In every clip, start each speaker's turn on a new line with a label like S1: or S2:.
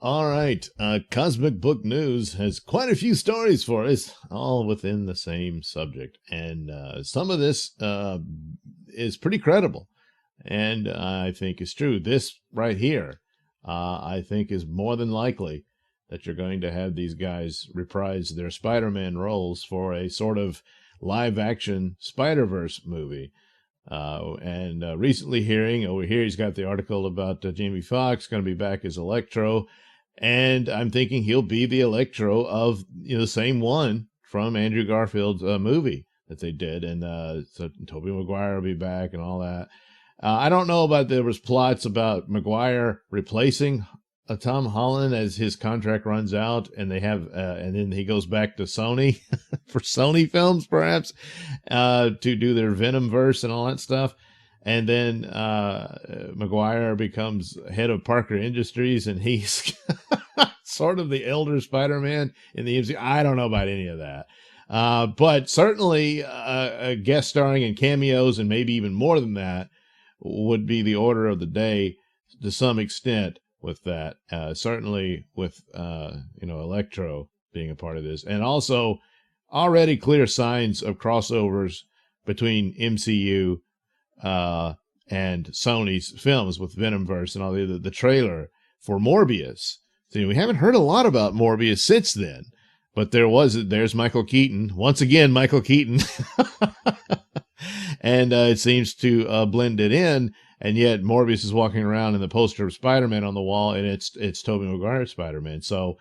S1: All right. Cosmic Book News has quite a few stories for us, all within the same subject. And some of this is pretty credible and I think is true. This right here, I think, is more than likely that you're going to have these guys reprise their Spider Man roles for a sort of live action Spider-Verse movie. And recently hearing over here, he's got the article about Jamie Foxx going to be back as Electro, and I'm thinking he'll be the Electro of the same one from Andrew Garfield's movie that they did, and so Tobey Maguire will be back and all that. I don't know about there was plots about Maguire replacing Tom Holland as his contract runs out, and they have, and then he goes back to Sony for Sony films, perhaps, to do their Venom verse and all that stuff. And then Maguire becomes head of Parker Industries, and he's sort of the elder Spider-Man in the MCU. I don't know about any of that. But certainly guest starring and cameos, and maybe even more than that, would be the order of the day to some extent with that. Certainly with, Electro being a part of this. And also already clear signs of crossovers between MCU and Sony's films with Venomverse and all the trailer for Morbius. See, we haven't heard a lot about Morbius since then, but there's Michael Keaton. Once again, Michael Keaton. And it seems to blend it in, and yet Morbius is walking around in the poster of Spider-Man on the wall, and it's Tobey Maguire's Spider-Man. So,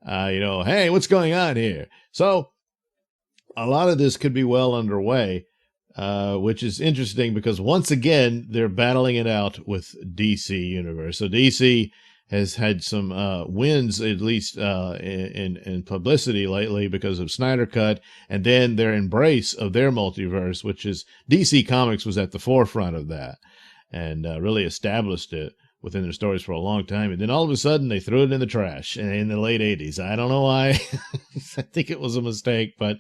S1: hey, what's going on here? So, a lot of this could be well underway, which is interesting because once again, they're battling it out with DC Universe. So DC has had some wins, at least in publicity lately because of Snyder Cut, and then their embrace of their multiverse, which is DC Comics was at the forefront of that and really established it within their stories for a long time. And then all of a sudden they threw it in the trash in the late 80s. I don't know why. I think it was a mistake. But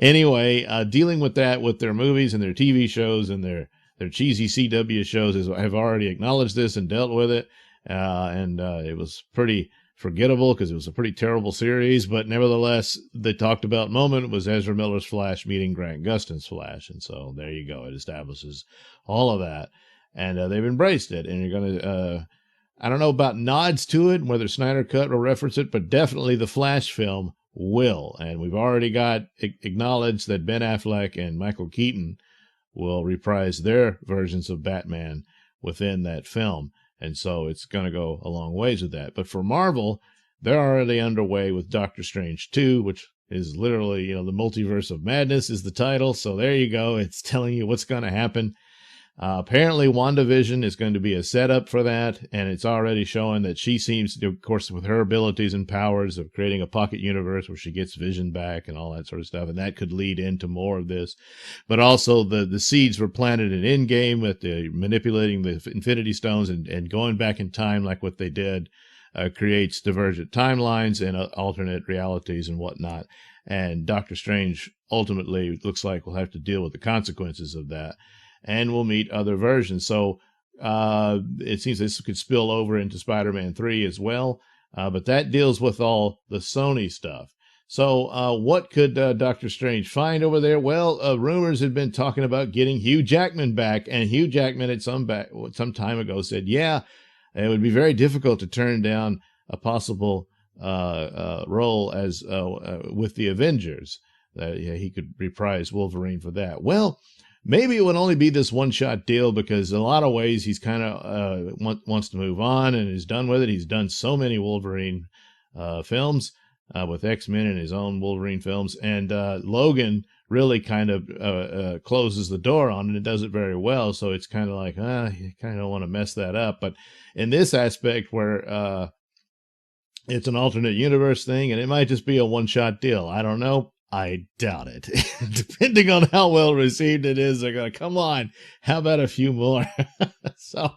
S1: anyway, dealing with that with their movies and their TV shows and their cheesy CW shows have already acknowledged this and dealt with it. And it was pretty forgettable because it was a pretty terrible series. But nevertheless, the talked about moment was Ezra Miller's Flash meeting Grant Gustin's Flash. And so there you go. It establishes all of that. And they've embraced it. And you're going to, I don't know about nods to it, whether Snyder Cut will reference it, but definitely the Flash film will. And we've already got acknowledged that Ben Affleck and Michael Keaton will reprise their versions of Batman within that film. And so it's going to go a long ways with that. But for Marvel, they're already underway with Doctor Strange 2, which is literally, the Multiverse of Madness is the title. So there you go. It's telling you what's going to happen. Apparently, WandaVision is going to be a setup for that, and it's already showing that she seems to, of course, with her abilities and powers of creating a pocket universe where she gets Vision back and all that sort of stuff, and that could lead into more of this. But also, the seeds were planted in Endgame with the manipulating the Infinity Stones and going back in time like what they did creates divergent timelines and alternate realities and whatnot. And Doctor Strange ultimately looks like will have to deal with the consequences of that. And we'll meet other versions. So it seems this could spill over into Spider-Man 3 as well. But that deals with all the Sony stuff. So what could Doctor Strange find over there? Well, rumors had been talking about getting Hugh Jackman back. And Hugh Jackman at some time ago said, yeah, it would be very difficult to turn down a possible role as with the Avengers. He could reprise Wolverine for that. Well, maybe it would only be this one-shot deal because in a lot of ways he's kind of wants to move on and is done with it. He's done so many Wolverine films with X-Men and his own Wolverine films. And Logan really kind of closes the door on it and does it very well. So it's kind of like, you kind of don't want to mess that up. But in this aspect where it's an alternate universe thing and it might just be a one-shot deal, I don't know. I doubt it. Depending on how well received it is, they're going to, come on, how about a few more? So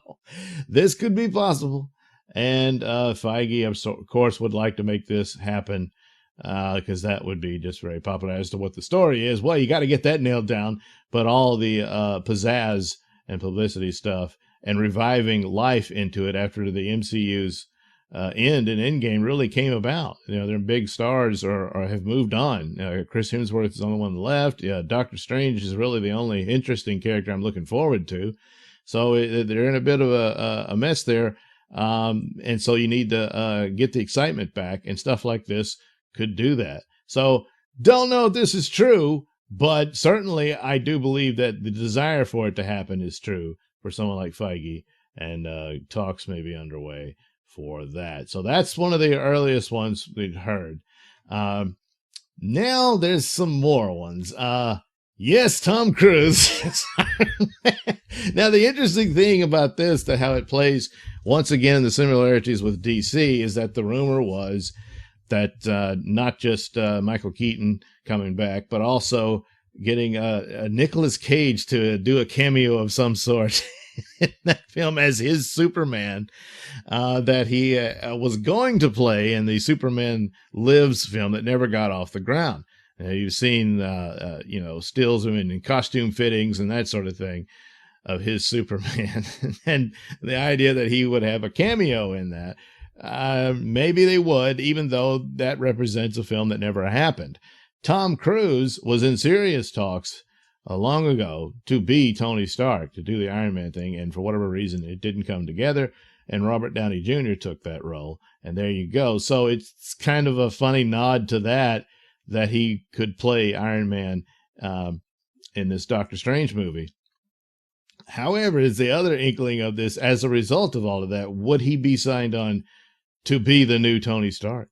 S1: this could be possible. And Feige, of course, would like to make this happen because that would be just very popular. As to what the story is, well, you got to get that nailed down. But all the pizzazz and publicity stuff and reviving life into it after the MCU's end in Endgame really came about. You know, their big stars or have moved on. Chris Hemsworth is the only one left. Yeah, Doctor Strange is really the only interesting character I'm looking forward to. So they're in a bit of a mess there. And so you need to get the excitement back, and stuff like this could do that. So don't know if this is true, but certainly I do believe that the desire for it to happen is true for someone like Feige, and talks may be underway for that. So that's one of the earliest ones we'd heard. Now there's some more ones. Yes, Tom Cruise. Now, the interesting thing about this, to how it plays, once again, the similarities with DC, is that the rumor was that not just Michael Keaton coming back, but also getting Nicolas Cage to do a cameo of some sort in that film as his Superman, that he was going to play in the Superman Lives film that never got off the ground. You've seen, stills of him in costume fittings and that sort of thing of his Superman. And the idea that he would have a cameo in that, maybe they would, even though that represents a film that never happened. Tom Cruise was in serious talks long ago to be Tony Stark, to do the Iron Man thing, and for whatever reason, it didn't come together, and Robert Downey Jr. took that role, and there you go. So it's kind of a funny nod to that he could play Iron Man in this Doctor Strange movie. However, is the other inkling of this, as a result of all of that, would he be signed on to be the new Tony Stark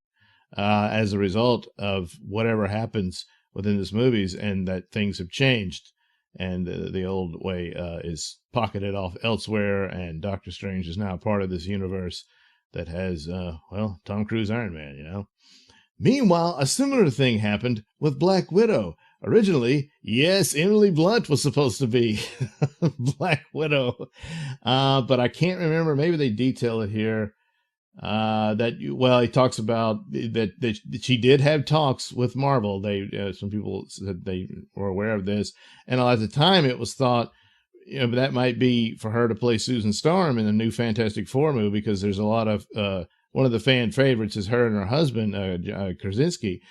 S1: as a result of whatever happens within this movies, and that things have changed, and the old way is pocketed off elsewhere, and Doctor Strange is now part of this universe that has, Tom Cruise Iron Man, you know. Meanwhile, a similar thing happened with Black Widow. Originally, yes, Emily Blunt was supposed to be Black Widow, but I can't remember. Maybe they detail it here. He talks about that she did have talks with Marvel. Some people said they were aware of this, and at the time it was thought, that might be for her to play Susan Storm in the new Fantastic Four movie, because there's a lot of one of the fan favorites is her and her husband, Krasinski,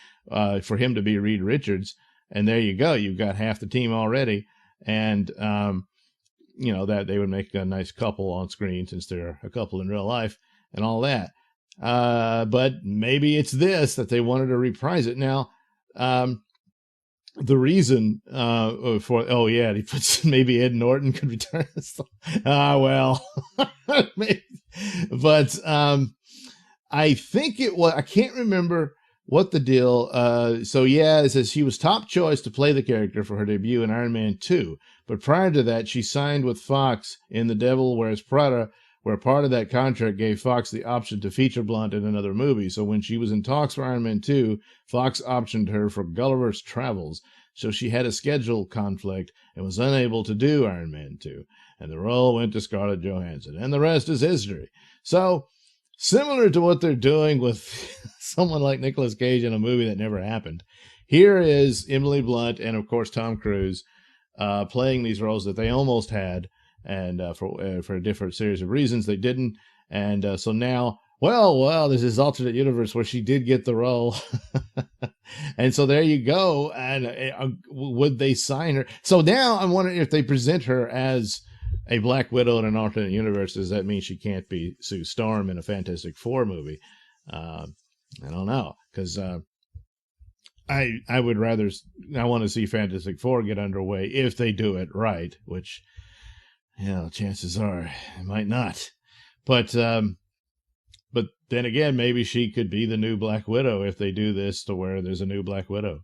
S1: for him to be Reed Richards. And there you go. You've got half the team already. And, that they would make a nice couple on screen, since they're a couple in real life and all that. But maybe it's this, that they wanted to reprise it. Now, the reason he puts maybe Ed Norton could return. But I think it was, I can't remember what the deal. It says she was top choice to play the character for her debut in Iron Man 2. But prior to that, she signed with Fox in The Devil Wears Prada, where part of that contract gave Fox the option to feature Blunt in another movie. So when she was in talks for Iron Man 2, Fox optioned her for Gulliver's Travels. So she had a schedule conflict and was unable to do Iron Man 2. And the role went to Scarlett Johansson. And the rest is history. So, similar to what they're doing with someone like Nicolas Cage in a movie that never happened, here is Emily Blunt and, of course, Tom Cruise playing these roles that they almost had, and for a different series of reasons they didn't. And so now, there's this alternate universe where she did get the role. And so there you go. And would they sign her? So now I'm wondering, if they present her as a Black Widow in an alternate universe, does that mean she can't be Sue Storm in a Fantastic Four movie? I don't know, because I want to see Fantastic Four get underway if they do it right, which, chances are it might not. But then again, maybe she could be the new Black Widow if they do this, to where there's a new Black Widow.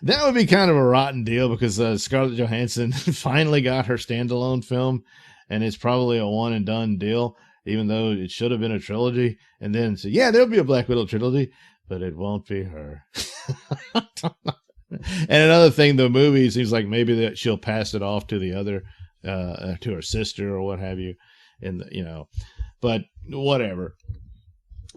S1: That would be kind of a rotten deal, because Scarlett Johansson finally got her standalone film, and it's probably a one and done deal, even though it should have been a trilogy. And then say, there'll be a Black Widow trilogy, but it won't be her. And another thing, the movie seems like maybe that she'll pass it off to the other, to her sister or what have you, but whatever.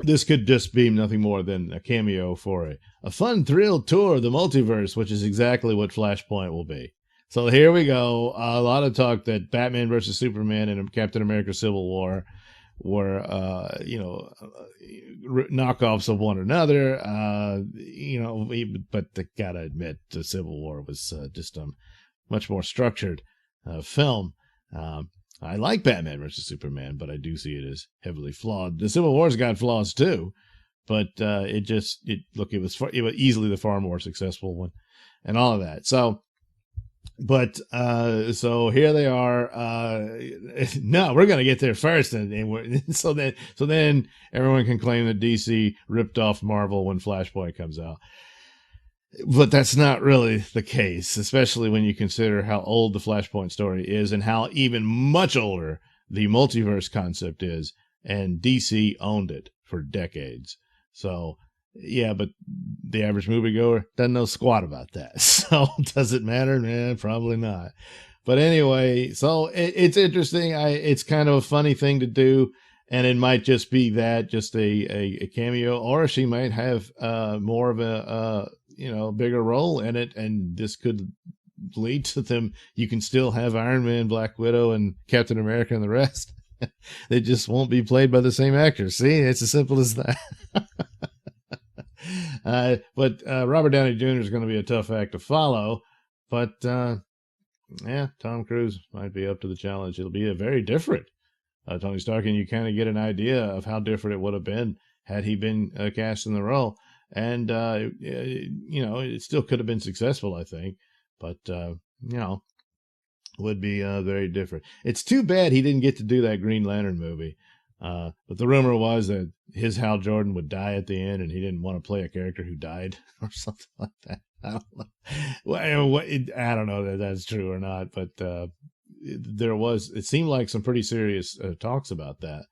S1: This could just be nothing more than a cameo for a fun thrill tour of the multiverse, which is exactly what Flashpoint will be. So here we go. A lot of talk that Batman versus Superman and Captain America Civil War were knockoffs of one another. But they gotta admit, the Civil War was just a much more structured film. I like Batman versus Superman, but I do see it as heavily flawed. The Civil War's got flaws too, but it was easily the far more successful one, and all of that. So here they are. No, we're gonna get there first, and so then everyone can claim that DC ripped off Marvel when Flashpoint comes out. But that's not really the case, especially when you consider how old the Flashpoint story is and how even much older the multiverse concept is, and DC owned it for decades. So, yeah, but the average moviegoer doesn't know squat about that. So, does it matter? Man, probably not. But anyway, so it's interesting. It's kind of a funny thing to do, and it might just be just a cameo, or she might have more of a bigger role in it, and this could lead to them. You can still have Iron Man, Black Widow, and Captain America and the rest. They just won't be played by the same actors. See, it's as simple as that. But Robert Downey Jr. is going to be a tough act to follow. But Tom Cruise might be up to the challenge. It'll be a very different Tony Stark, and you kind of get an idea of how different it would have been had he been cast in the role. And, it still could have been successful, I think. But, would be very different. It's too bad he didn't get to do that Green Lantern movie. But the rumor was that his Hal Jordan would die at the end, and he didn't want to play a character who died or something like that. I don't know. Well, I don't know that that's true or not, but it seemed like some pretty serious talks about that.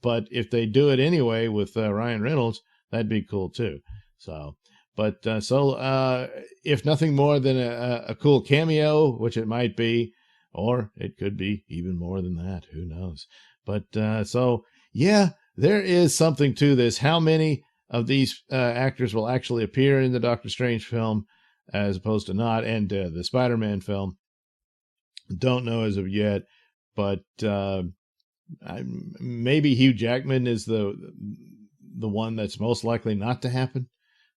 S1: But if they do it anyway with Ryan Reynolds, that'd be cool too. So, if nothing more than a cool cameo, which it might be, or it could be even more than that, who knows? But there is something to this. How many of these actors will actually appear in the Doctor Strange film as opposed to not, and the Spider-Man film? Don't know as of yet, but maybe Hugh Jackman is the one that's most likely not to happen.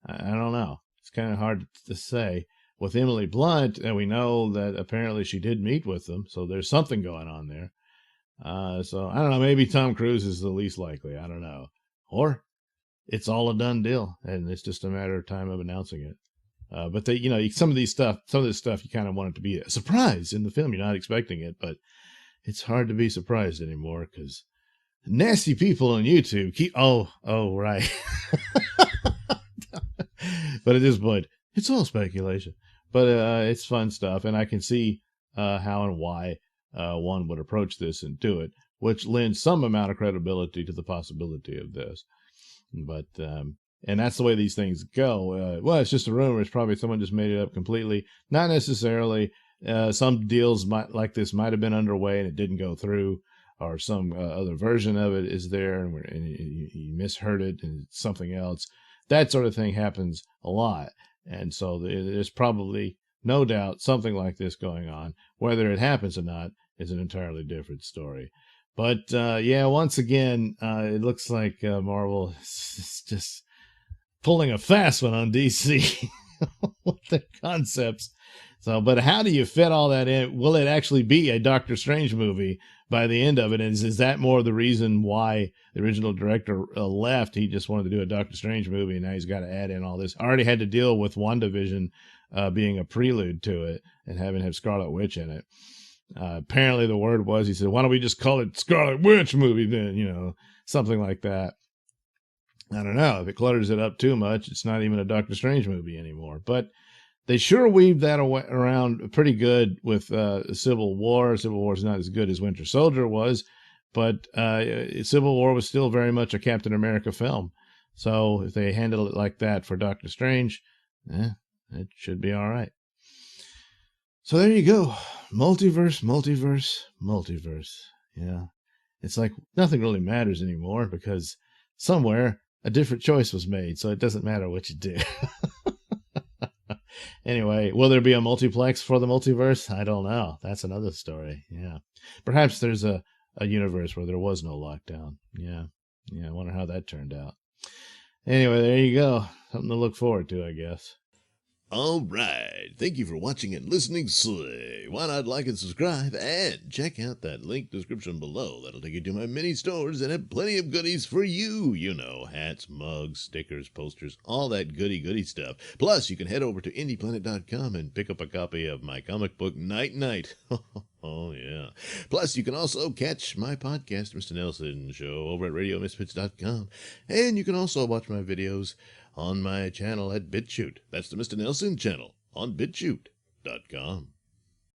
S1: I don't know. It's kind of hard to say. With Emily Blunt, and we know that apparently she did meet with them, so there's something going on there. So I don't know. Maybe Tom Cruise is the least likely. I don't know. Or it's all a done deal, and it's just a matter of time of announcing it. But some of this stuff, you kind of want it to be a surprise in the film. You're not expecting it, but it's hard to be surprised anymore because nasty people on YouTube keep. Oh, right. But at this point, it's all speculation. But it's fun stuff, and I can see how and why one would approach this and do it, which lends some amount of credibility to the possibility of this. But and that's the way these things go. It's just a rumor. It's probably someone just made it up completely. Not necessarily. Some deals like this might have been underway and it didn't go through, or some other version of it is there and you misheard it and it's something else. That sort of thing happens a lot. And so there's probably, no doubt, something like this going on. Whether it happens or not is an entirely different story. But, once again, it looks like Marvel is just pulling a fast one on DC with their concepts. So, but how do you fit all that in? Will it actually be a Doctor Strange movie by the end of it? And is that more the reason why the original director left? He just wanted to do a Doctor Strange movie, and now he's got to add in all this. I already had to deal with WandaVision being a prelude to it and having to have Scarlet Witch in it. Apparently the word was, he said, why don't we just call it Scarlet Witch movie then? Something like that. I don't know. If it clutters it up too much, it's not even a Doctor Strange movie anymore. But they sure weaved that around pretty good with Civil War. Civil War is not as good as Winter Soldier was, but Civil War was still very much a Captain America film. So if they handle it like that for Doctor Strange, it should be all right. So there you go. Multiverse. Yeah. It's like nothing really matters anymore because somewhere a different choice was made, so it doesn't matter what you do. Anyway, will there be a multiplex for the multiverse? I don't know. That's another story. Yeah. Perhaps there's a a universe where there was no lockdown. Yeah. I wonder how that turned out. Anyway, there you go. Something to look forward to, I guess.
S2: All right. Thank you for watching and listening. Why not like and subscribe and check out that link description below. That'll take you to my mini stores and have plenty of goodies for you. You know, hats, mugs, stickers, posters, all that goody stuff. Plus, you can head over to indieplanet.com and pick up a copy of my comic book Night Night. Oh, yeah. Plus, you can also catch my podcast, Mr Nailsin Show, over at RadioMisfits.com. And you can also watch my videos on my channel at BitChute. That's the Mr Nailsin channel on BitChute.com.